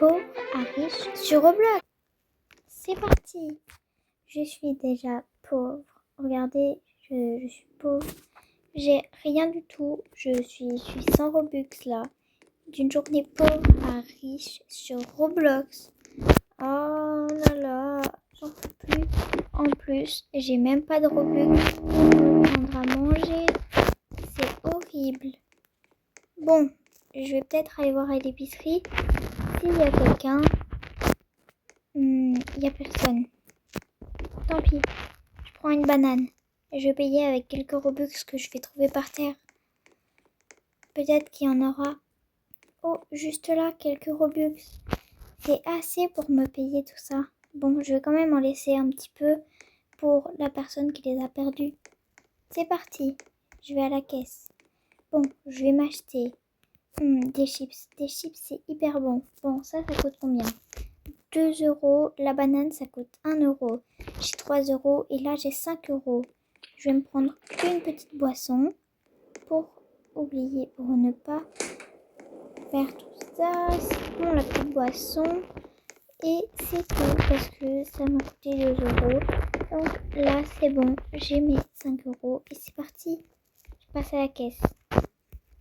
pauvre à riche sur Roblox. C'est parti. Je suis déjà pauvre. Regardez, je suis pauvre. J'ai rien du tout. Je suis sans Robux là. D'une journée pauvre à riche sur Roblox. Oh là là, j'en peux plus. En plus, j'ai même pas de Robux pour me prendre à manger. C'est horrible. Bon, je vais peut-être aller voir à l'épicerie. S'il y a quelqu'un, il n'y a personne. Tant pis, je prends une banane. Et je vais payer avec quelques Robux que je vais trouver par terre. Peut-être qu'il y en aura. Oh, juste là, quelques Robux. C'est assez pour me payer tout ça. Bon, je vais quand même en laisser un petit peu pour la personne qui les a perdus. C'est parti, je vais à la caisse. Bon, je vais m'acheter des chips. Des chips, c'est hyper bon. Bon, ça coûte combien? 2 euros. La banane, ça coûte 1 euro. J'ai 3 euros et là, j'ai 5 euros. Je vais me prendre une petite boisson pour ne pas faire tout ça. C'est bon, la petite boisson. Et c'est tout parce que ça m'a coûté 2 euros. Donc là, c'est bon. J'ai mes 5 euros et c'est parti. Je passe à la caisse.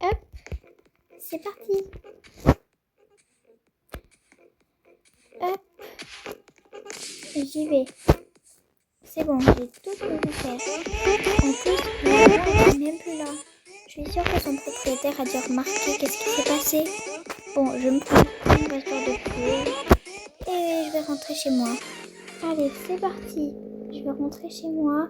Hop, c'est parti. Hop, j'y vais. C'est bon, j'ai tout ce que je faire. En plus, l'argent n'est même plus là. Je suis sûre que son propriétaire a dû remarquer qu'est-ce qui s'est passé. Bon, je me prends une passeport de plus et je vais rentrer chez moi. Allez, c'est parti. Je vais rentrer chez moi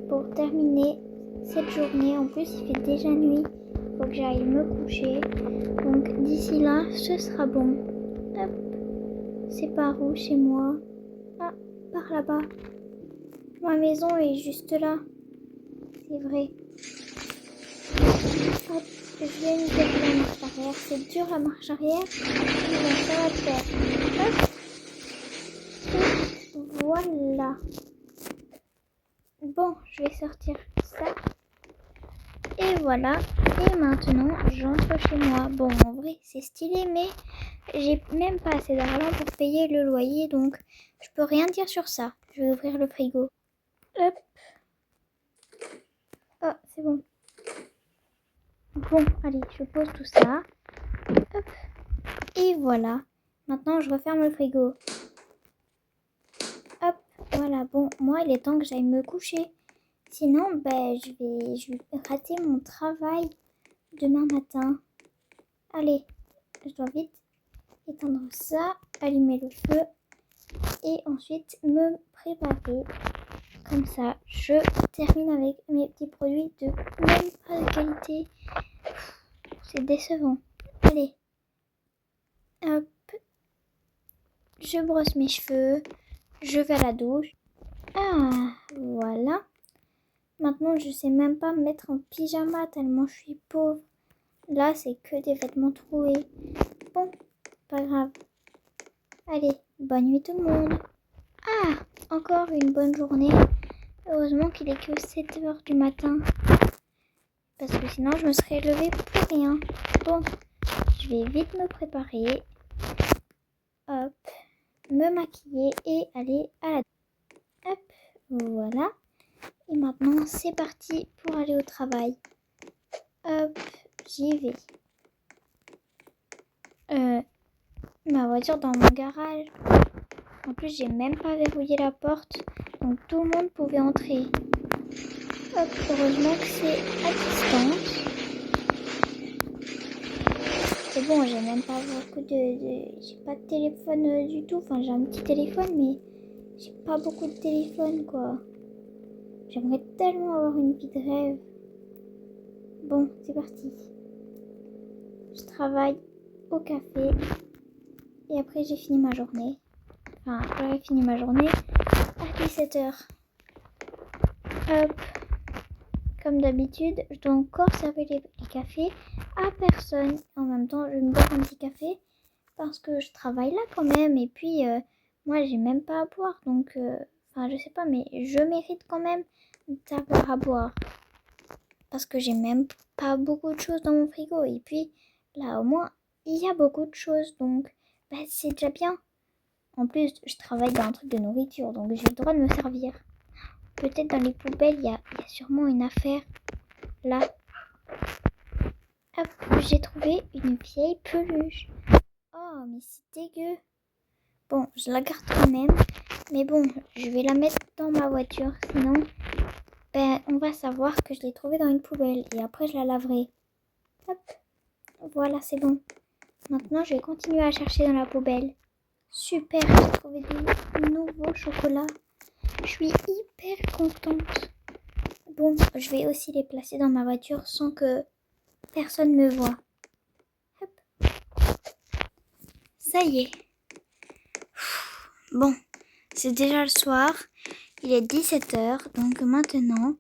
pour terminer cette journée. En plus, il fait déjà nuit. Il faut que j'aille me coucher. Donc, d'ici là, ce sera bon. Hop. C'est par où chez moi? Ah, par là-bas. Ma maison est juste là. C'est vrai. Hop, je vais me faire la marche arrière. C'est dur la marche arrière. Mais ça va le faire. Hop. Et voilà. Bon, je vais sortir ça. Et voilà. Et maintenant, j'entre chez moi. Bon, en vrai, c'est stylé, mais j'ai même pas assez d'argent pour payer le loyer, donc je peux rien dire sur ça. Je vais ouvrir le frigo. Hop. Oh, c'est bon. Bon, allez, je pose tout ça. Hop. Et voilà. Maintenant, je referme le frigo. Hop. Voilà. Bon, moi, il est temps que j'aille me coucher. Sinon, je vais rater mon travail demain matin. Allez, je dois vite éteindre ça, allumer le feu et ensuite me préparer. Comme ça, je termine avec mes petits produits de même pas de qualité. C'est décevant. Allez. Hop. Je brosse mes cheveux. Je vais à la douche. Ah, voilà. Maintenant, je sais même pas me mettre en pyjama tellement je suis pauvre. Là, c'est que des vêtements troués. Bon, pas grave. Allez, bonne nuit tout le monde. Ah, encore une bonne journée. Heureusement qu'il est que 7 heures du matin. Parce que sinon, je me serais levée pour rien. Bon, je vais vite me préparer. Hop, me maquiller et aller à la... Hop, voilà. Et maintenant, c'est parti pour aller au travail. Hop, j'y vais. Ma voiture dans mon garage. En plus, j'ai même pas verrouillé la porte. Donc, tout le monde pouvait entrer. Hop, heureusement que c'est à distance. Et bon, j'ai même pas beaucoup j'ai pas de téléphone du tout. Enfin, j'ai un petit téléphone, mais j'ai pas beaucoup de téléphone, quoi. J'aimerais tellement avoir une vie de rêve. Bon, c'est parti. Je travaille au café. Et après, j'ai fini ma journée. Enfin, j'aurais fini ma journée à 17h. Hop. Comme d'habitude, je dois encore servir les cafés à personne. En même temps, je vais me boire un petit café parce que je travaille là quand même. Et puis, moi, j'ai même pas à boire. Donc, je sais pas, mais je mérite quand même d'avoir à boire. Parce que j'ai même pas beaucoup de choses dans mon frigo. Et puis, là, au moins, il y a beaucoup de choses. Donc, Bah, c'est déjà bien. En plus, je travaille dans un truc de nourriture, donc j'ai le droit de me servir. Peut-être dans les poubelles, il y a sûrement une affaire. Là. Hop, j'ai trouvé une vieille peluche. Oh, mais c'est dégueu. Bon, je la garde quand même. Mais bon, je vais la mettre dans ma voiture. Sinon, ben, on va savoir que je l'ai trouvée dans une poubelle. Et après, je la laverai. Hop. Voilà, c'est bon. Maintenant, je vais continuer à chercher dans la poubelle. Super, j'ai trouvé des nouveaux chocolats. Je suis hyper contente. Bon, je vais aussi les placer dans ma voiture sans que personne me voie. Hop. Ça y est. Bon, c'est déjà le soir. Il est 17h. Donc maintenant,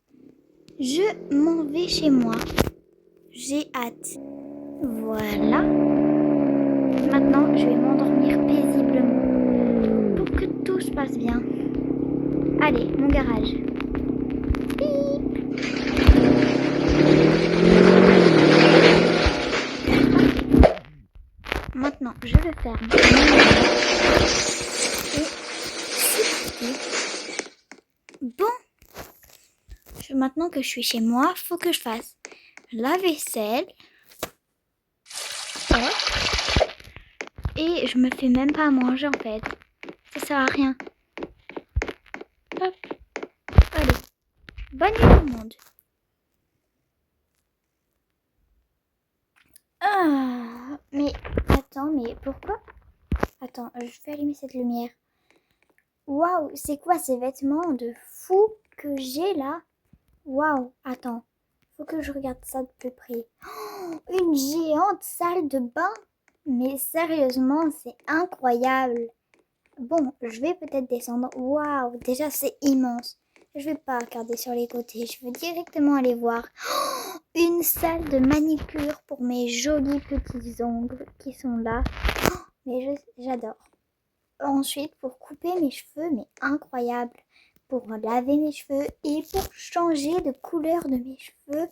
je m'en vais chez moi. J'ai hâte. Voilà. Maintenant, je vais m'endormir paisiblement pour que tout se passe bien. Allez, mon garage. Maintenant, je le ferme. Et bon, maintenant que je suis chez moi, faut que je fasse la vaisselle. Et je me fais même pas à manger en fait. Ça sert à rien. Hop. Allez. Bonne nuit tout le monde. Ah, mais attends, mais pourquoi? Attends, je vais allumer cette lumière. Waouh, c'est quoi ces vêtements de fou que j'ai là? Waouh, attends, faut que je regarde ça de plus près. Oh, une géante salle de bain? Mais sérieusement, c'est incroyable. Bon, je vais peut-être descendre. Waouh, déjà c'est immense. Je vais pas regarder sur les côtés, je veux directement aller voir. Oh, une salle de manicure pour mes jolis petits ongles qui sont là. Oh, mais j'adore. Ensuite, pour couper mes cheveux, mais incroyable. Pour laver mes cheveux et pour changer de couleur de mes cheveux.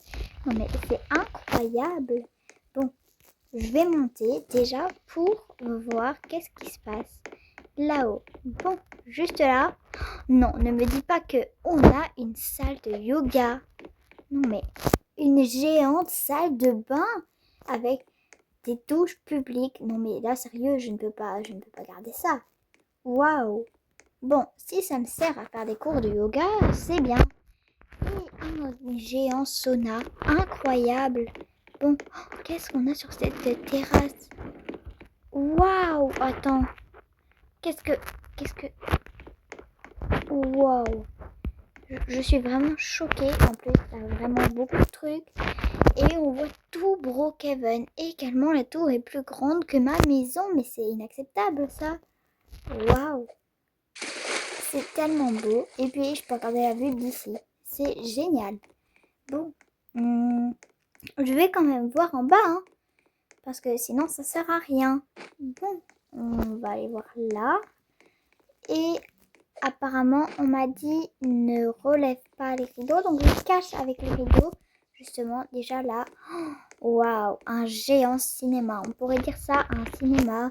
Non mais c'est incroyable. Bon, je vais monter déjà pour voir qu'est-ce qui se passe là-haut. Bon, juste là. Non, ne me dis pas qu'on a une salle de yoga. Non mais, une géante salle de bain avec des douches publiques. Non mais là, sérieux, je ne peux pas garder ça. Waouh. Bon, si ça me sert à faire des cours de yoga, c'est bien. Et un géant sauna, incroyable. Bon, qu'est-ce qu'on a sur cette terrasse? Waouh, attends. Qu'est-ce que... Waouh. Je suis vraiment choquée. En plus, il y a vraiment beaucoup de trucs. Et on voit tout Brookhaven. Et également, la tour est plus grande que ma maison. Mais c'est inacceptable, ça. Waouh. C'est tellement beau. Et puis, je peux regarder la vue d'ici. C'est génial. Bon. Je vais quand même voir en bas. Hein, parce que sinon, ça sert à rien. Bon. On va aller voir là. Et apparemment, on m'a dit ne relève pas les rideaux. Donc, je cache avec les rideaux. Justement, déjà là. Waouh, un géant cinéma. On pourrait dire ça, un cinéma.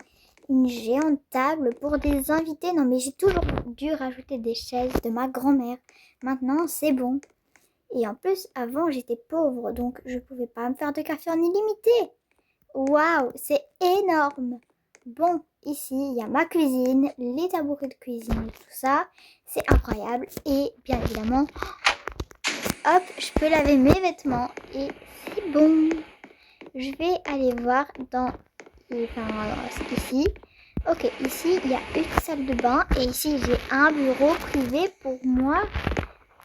Une géante table pour des invités. Non, mais j'ai toujours dû rajouter des chaises de ma grand-mère. Maintenant, c'est bon. Et en plus, avant, j'étais pauvre. Donc, je pouvais pas me faire de café en illimité. Waouh, c'est énorme. Bon, ici, il y a ma cuisine, les tabourets de cuisine, tout ça. C'est incroyable. Et bien évidemment, hop, je peux laver mes vêtements. Et c'est bon. Je vais aller voir dans... c'est ici. Ok, ici, il y a une salle de bain. Et ici, j'ai un bureau privé pour moi.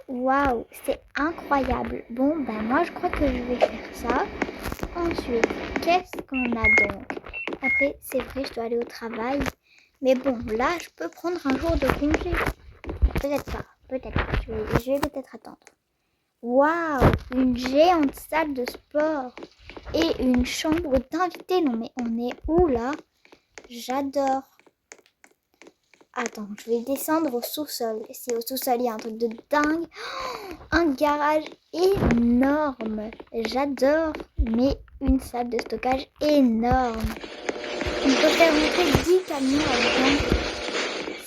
Waouh, c'est incroyable. Bon, ben moi, je crois que je vais faire ça. Ensuite, qu'est-ce qu'on a donc? Après, c'est vrai, je dois aller au travail. Mais bon, là, je peux prendre un jour de congé. Peut-être pas. Je vais peut-être attendre. Waouh, une géante salle de sport. Et une chambre d'invité. Non, mais on est où, là? J'adore. Attends, je vais descendre au sous-sol. Si au sous-sol, il y a un truc de dingue. Oh, un garage énorme. J'adore. Mais une salle de stockage énorme. On peut faire rentrer 10 camion là-dedans.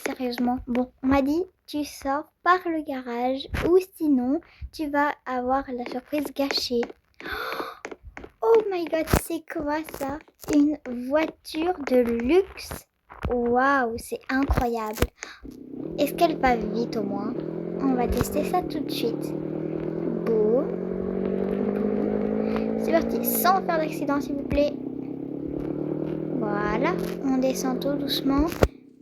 Sérieusement. Bon, on m'a dit, tu sors par le garage ou sinon, tu vas avoir la surprise gâchée. Oh my god, c'est quoi ça? Une voiture de luxe? Waouh, c'est incroyable. Est-ce qu'elle va vite au moins? On va tester ça tout de suite. Boum. C'est parti, sans faire d'accident s'il vous plaît. Voilà, on descend tout doucement.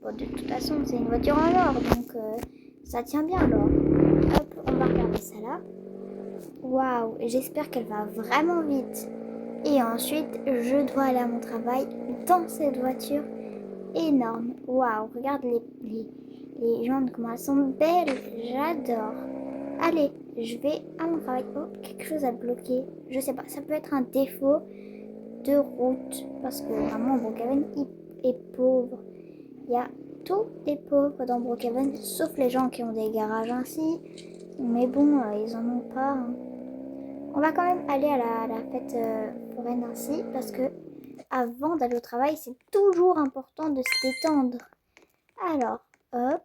Bon, de toute façon, c'est une voiture en or, donc ça tient bien l'or. Hop, on va regarder ça là. Waouh, j'espère qu'elle va vraiment vite. Et ensuite, je dois aller à mon travail dans cette voiture énorme. Waouh, regarde les jantes, comment elles sont belles. J'adore. Allez, je vais à mon travail. Oh, quelque chose a bloqué. Je sais pas, ça peut être un défaut de route. Parce que vraiment, Brookhaven est pauvre. Il y a tous des pauvres dans Brookhaven, sauf les gens qui ont des garages ainsi. Mais bon, ils en ont pas. Hein. On va quand même aller à la fête foraine ainsi. Parce que avant d'aller au travail, c'est toujours important de se détendre. Alors, hop.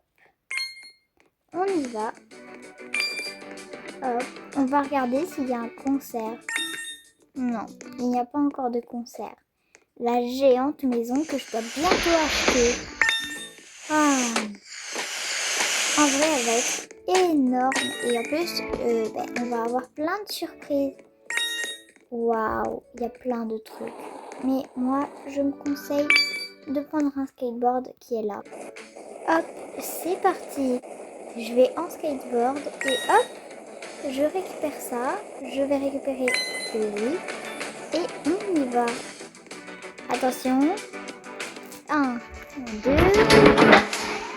On y va. Hop. On va regarder s'il y a un concert. Non, il n'y a pas encore de concert. La géante maison que je dois bientôt acheter. Ah. En vrai, elle va être énorme. Et en plus, on va avoir plein de surprises. Waouh, il y a plein de trucs. Mais moi, je me conseille de prendre un skateboard qui est là. Hop, c'est parti. Je vais en skateboard et hop, je récupère ça. Je vais récupérer lui. Et on y va. Attention. 1, 2.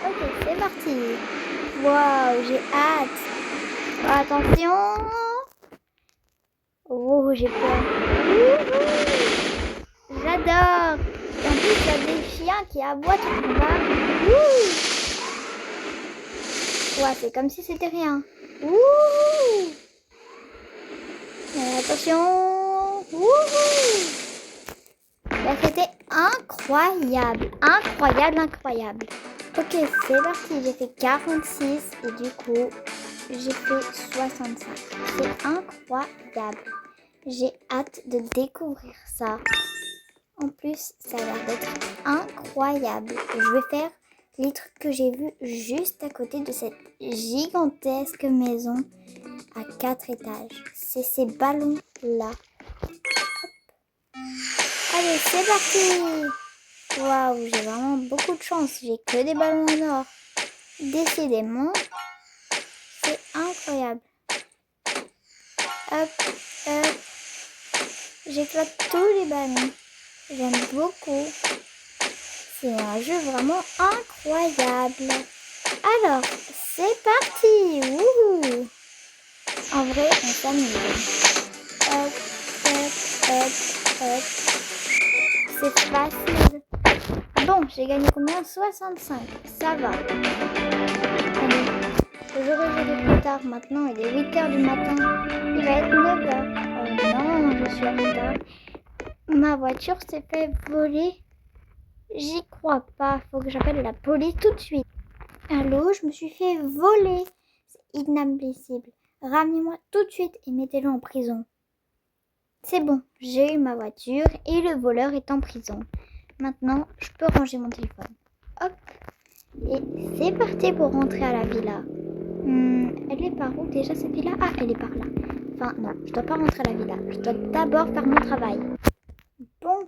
Ok, c'est parti. Waouh, j'ai hâte. Attention. Oh, j'ai peur. J'adore. Et en plus, il y a des chiens qui aboient tout en bas. Ouais, c'est comme si c'était rien. Attention. Là, c'était incroyable. Incroyable. Ok, c'est parti. J'ai fait 46 et du coup, j'ai fait 65. C'est incroyable. J'ai hâte de découvrir ça. En plus, ça a l'air d'être incroyable. Je vais faire les trucs que j'ai vus juste à côté de cette gigantesque maison à 4 étages. C'est ces ballons-là. Allez, c'est parti! Waouh, j'ai vraiment beaucoup de chance. J'ai que des ballons en or. Décidément, c'est incroyable. Hop, hop. J'éclate tous les ballons. J'aime beaucoup. C'est un jeu vraiment incroyable. Alors, c'est parti. Wouhou. En vrai, on s'amuse. Hop, hop, hop, hop. C'est facile. Bon, j'ai gagné combien? 65. Ça va. Allez, j'aurais joué plus tard. Maintenant, il est 8h du matin. Il va être 9h. Oh non, je suis en retard. Ma voiture s'est fait voler. J'y crois pas. Faut que j'appelle la police tout de suite. Allô, je me suis fait voler. C'est inadmissible. Ramenez-moi tout de suite et mettez-le en prison. C'est bon, j'ai eu ma voiture et le voleur est en prison. Maintenant, je peux ranger mon téléphone. Hop. Et c'est parti pour rentrer à la villa. Elle est par où déjà cette villa? Ah, elle est par là. Enfin, non, je dois pas rentrer à la villa. Je dois d'abord faire mon travail. Bon,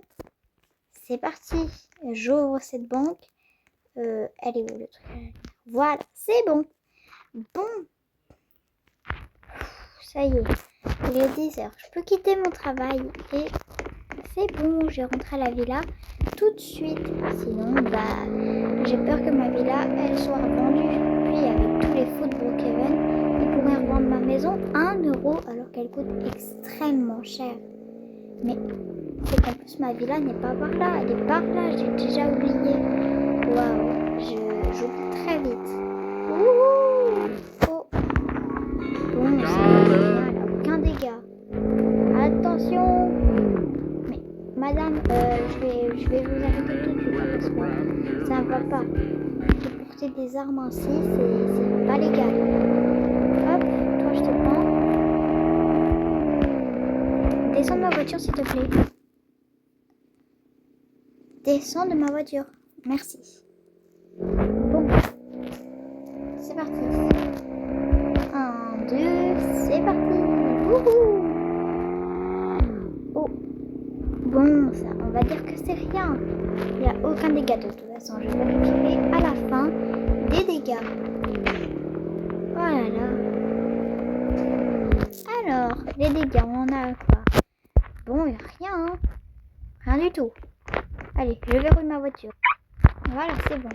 c'est parti. J'ouvre cette banque. Elle est où le truc? Voilà, c'est bon. Bon. Ça y est, il est 10h. Je peux quitter mon travail et c'est bon, je vais rentrer à la villa tout de suite. Sinon, j'ai peur que ma villa, elle soit vendue. Puis avec tous les fous de Brookhaven, ils pourraient revendre ma maison 1 euro alors qu'elle coûte extrêmement cher. Mais c'est qu'en plus ma villa n'est pas par là, elle est par là, j'ai déjà oublié. Waouh, j'oublie très vite. Wouhou! Oh. Bon, c'est bien, elle n'a aucun dégât. Attention! Mais madame, je vais vous arrêter tout de suite parce que ça va pas. De porter des armes ainsi, c'est pas légal. Hop, toi je te prends. Descends de ma voiture s'il te plaît. Descends de ma voiture. Merci. Bon. C'est parti. 1, 2, c'est parti. Wouhou. Oh. Bon, ça, on va dire que c'est rien. Il n'y a aucun dégât de toute façon. Je vérifierai à la fin des dégâts. Oh là là. Alors, les dégâts, on en a quoi? Bon, il n'y a rien. Hein. Rien du tout. Allez, je verrouille ma voiture. Voilà, c'est bon.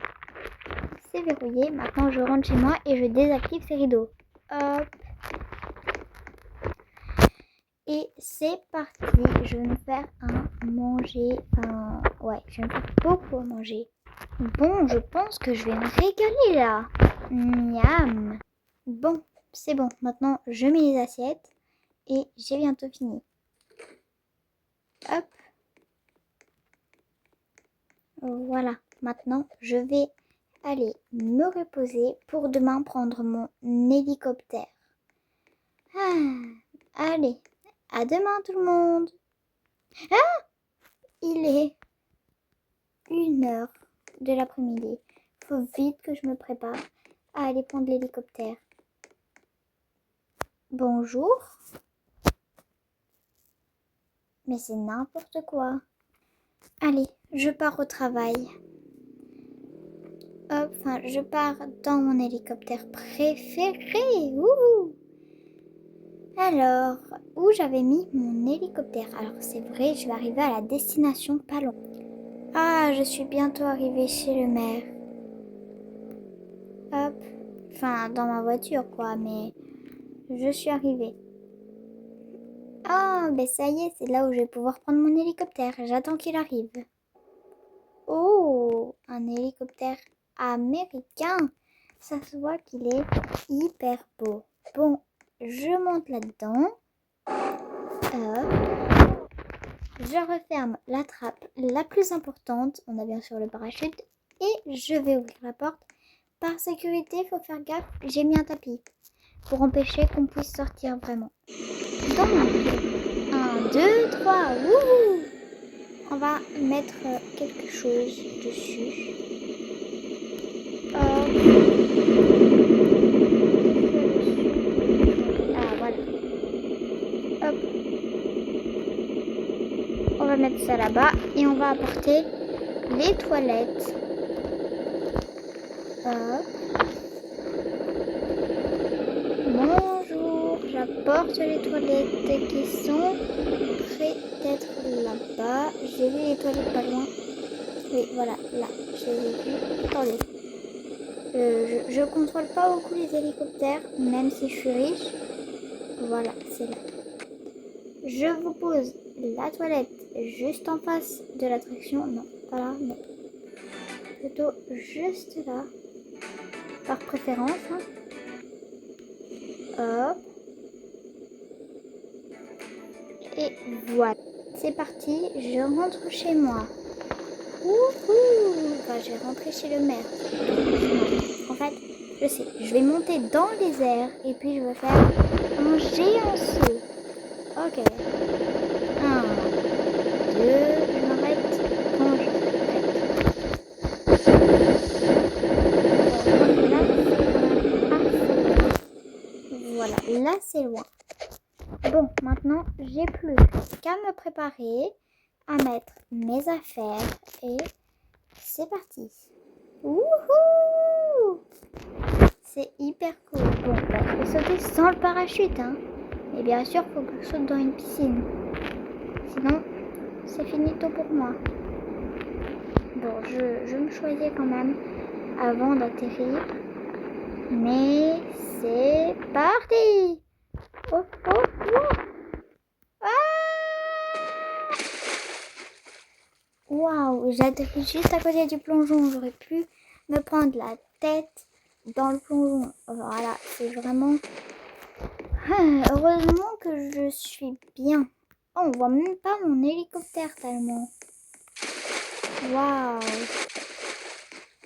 C'est verrouillé. Maintenant, je rentre chez moi et je désactive ces rideaux. Hop. Et c'est parti. Je vais me faire un manger. Ouais, je vais me faire beaucoup à manger. Bon, je pense que je vais me régaler là. Miam. Bon, c'est bon. Maintenant, je mets les assiettes et j'ai bientôt fini. Hop. Voilà. Maintenant, je vais aller me reposer pour demain prendre mon hélicoptère. Allez, à demain tout le monde. Il est 1h de l'après-midi. Faut vite que je me prépare à aller prendre l'hélicoptère. Bonjour. Mais c'est n'importe quoi. Allez, je pars au travail. Hop, je pars dans mon hélicoptère préféré. Wouhou! Alors, où j'avais mis mon hélicoptère? Alors, c'est vrai, je vais arriver à la destination pas loin. Ah, je suis bientôt arrivée chez le maire. Hop, dans ma voiture, quoi, mais je suis arrivée. Ah, ben ça y est, c'est là où je vais pouvoir prendre mon hélicoptère. J'attends qu'il arrive. Oh, un hélicoptère américain. Ça se voit qu'il est hyper beau. Bon, je monte là-dedans. Je referme la trappe la plus importante. On a bien sûr le parachute. Et je vais ouvrir la porte. Par sécurité, il faut faire gaffe. J'ai mis un tapis pour empêcher qu'on puisse sortir vraiment. Donc, 1, 2, 3. Wouhou! On va mettre quelque chose dessus. Ah, voilà. Hop. On va mettre ça là-bas et on va apporter les toilettes. Hop. Bonjour, j'apporte les toilettes qui sont prêtes d'être là-bas. J'ai vu les toilettes pas loin. Oui, voilà, là, je les ai vues. Attendez. Je contrôle pas beaucoup les hélicoptères, même si je suis riche. Voilà, c'est là. Je vous pose la toilette juste en face de l'attraction. Non, pas là, mais plutôt juste là. Par préférence. Hein. Hop. Et voilà. C'est parti, je rentre chez moi. Wouhou! Enfin, je vais rentrer chez le maire. En fait, je sais, je vais monter dans les airs et puis je vais faire un géant saut. Ok. 1, 2, je m'arrête quand je suis prête. Voilà, là c'est loin. Bon, maintenant j'ai plus qu'à me préparer à mettre mes affaires et c'est parti. Wouhou! C'est hyper cool. Bon, je vais sauter sans le parachute, hein. Et bien sûr, il faut que je saute dans une piscine. Sinon, c'est finito pour moi. Bon, je me choisis quand même avant d'atterrir. Mais c'est parti! Oh, oh, oh! Waouh, j'atterris juste à côté du plongeon. J'aurais pu me prendre la tête dans le plongeon. Voilà, c'est vraiment... heureusement que je suis bien. Oh, on voit même pas mon hélicoptère tellement. Waouh.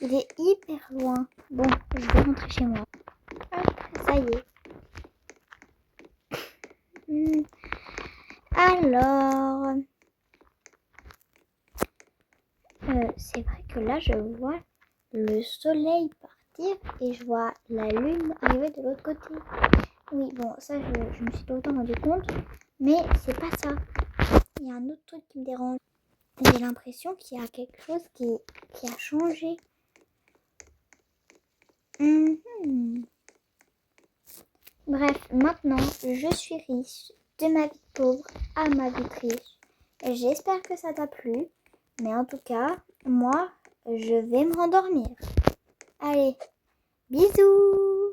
Il est hyper loin. Bon, je vais rentrer chez moi. Hop, ça y est. Alors, c'est vrai que là, je vois le soleil partir et je vois la lune arriver de l'autre côté. Oui, bon, ça, je me suis tout le temps rendu compte, mais c'est pas ça. Il y a un autre truc qui me dérange. J'ai l'impression qu'il y a quelque chose qui a changé. Bref, maintenant, je suis riche, de ma vie de pauvre à ma vie de riche. J'espère que ça t'a plu, mais en tout cas, moi, je vais me rendormir. Allez, bisous!